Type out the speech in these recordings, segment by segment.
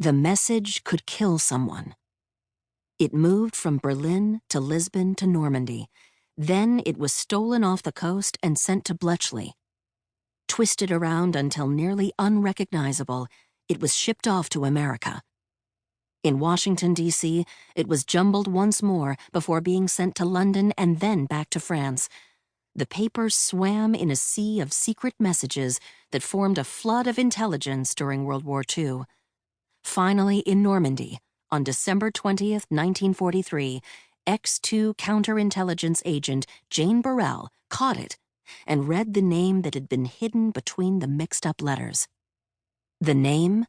The message could kill someone. It moved from Berlin to Lisbon to Normandy. Then it was stolen off the coast and sent to Bletchley. Twisted around until nearly unrecognizable, it was shipped off to America. In Washington, D.C., it was jumbled once more before being sent to London and then back to France. The paper swam in a sea of secret messages that formed a flood of intelligence during World War II. Finally, in Normandy, on December 20th, 1943, X-2 counterintelligence agent Jane Burrell caught it and read the name that had been hidden between the mixed-up letters. The name?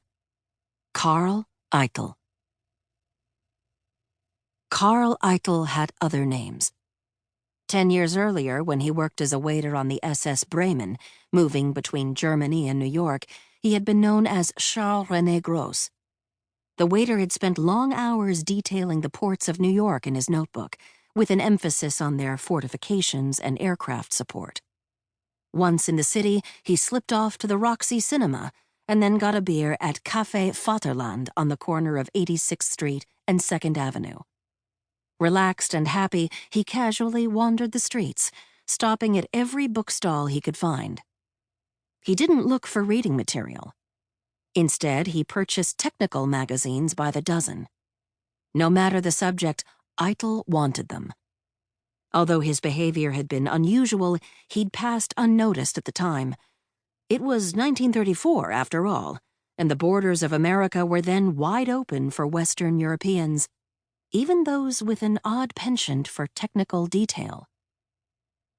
Karl Eitel. Karl Eitel had other names. 10 years earlier, when he worked as a waiter on the SS Bremen, moving between Germany and New York, he had been known as Charles René Gros. The waiter had spent long hours detailing the ports of New York in his notebook, with an emphasis on their fortifications and aircraft support. Once in the city, he slipped off to the Roxy Cinema and then got a beer at Café Vaterland on the corner of 86th Street and 2nd Avenue. Relaxed and happy, he casually wandered the streets, stopping at every bookstall he could find. He didn't look for reading material. Instead, he purchased technical magazines by the dozen. No matter the subject, Eitel wanted them. Although his behavior had been unusual, he'd passed unnoticed at the time. It was 1934, after all, and the borders of America were then wide open for Western Europeans, even those with an odd penchant for technical detail.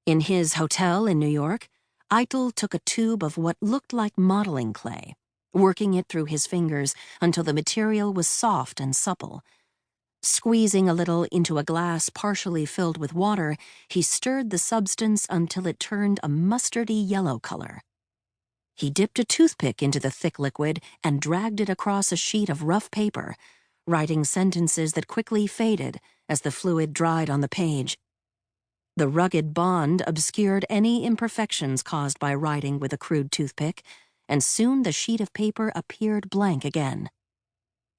In his hotel in New York, Eitel took a tube of what looked like modeling clay, working it through his fingers until the material was soft and supple. Squeezing a little into a glass partially filled with water, he stirred the substance until it turned a mustardy yellow color. He dipped a toothpick into the thick liquid and dragged it across a sheet of rough paper, writing sentences that quickly faded as the fluid dried on the page. The rugged bond obscured any imperfections caused by writing with a crude toothpick, and soon the sheet of paper appeared blank again.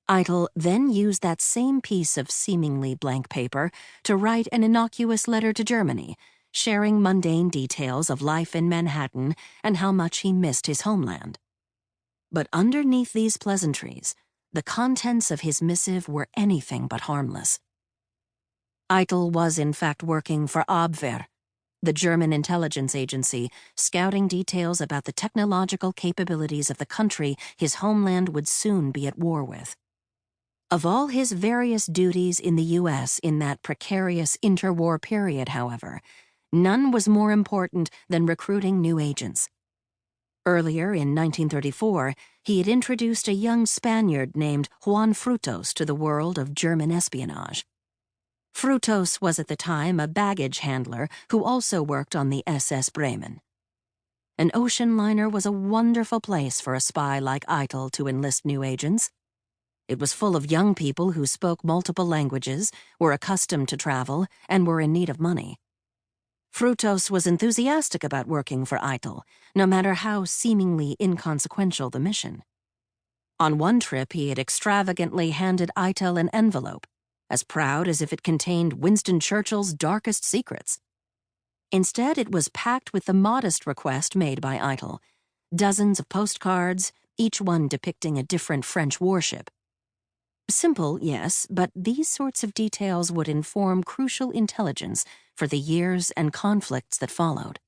Eitel then used that same piece of seemingly blank paper to write an innocuous letter to Germany, sharing mundane details of life in Manhattan and how much he missed his homeland. But underneath these pleasantries, the contents of his missive were anything but harmless. Eitel was in fact working for Abwehr, the German intelligence agency, scouting details about the technological capabilities of the country his homeland would soon be at war with. Of all his various duties in the U.S. in that precarious interwar period, however, none was more important than recruiting new agents. Earlier, in 1934, he had introduced a young Spaniard named Juan Frutos to the world of German espionage. Frutos was at the time a baggage handler who also worked on the SS Bremen. An ocean liner was a wonderful place for a spy like Eitel to enlist new agents. It was full of young people who spoke multiple languages, were accustomed to travel, and were in need of money. Frutos was enthusiastic about working for Eitel, no matter how seemingly inconsequential the mission. On one trip, he had extravagantly handed Eitel an envelope, as proud as if it contained Winston Churchill's darkest secrets. Instead, it was packed with the modest request made by Eitel, dozens of postcards, each one depicting a different French warship. Simple, yes, but these sorts of details would inform crucial intelligence for the years and conflicts that followed.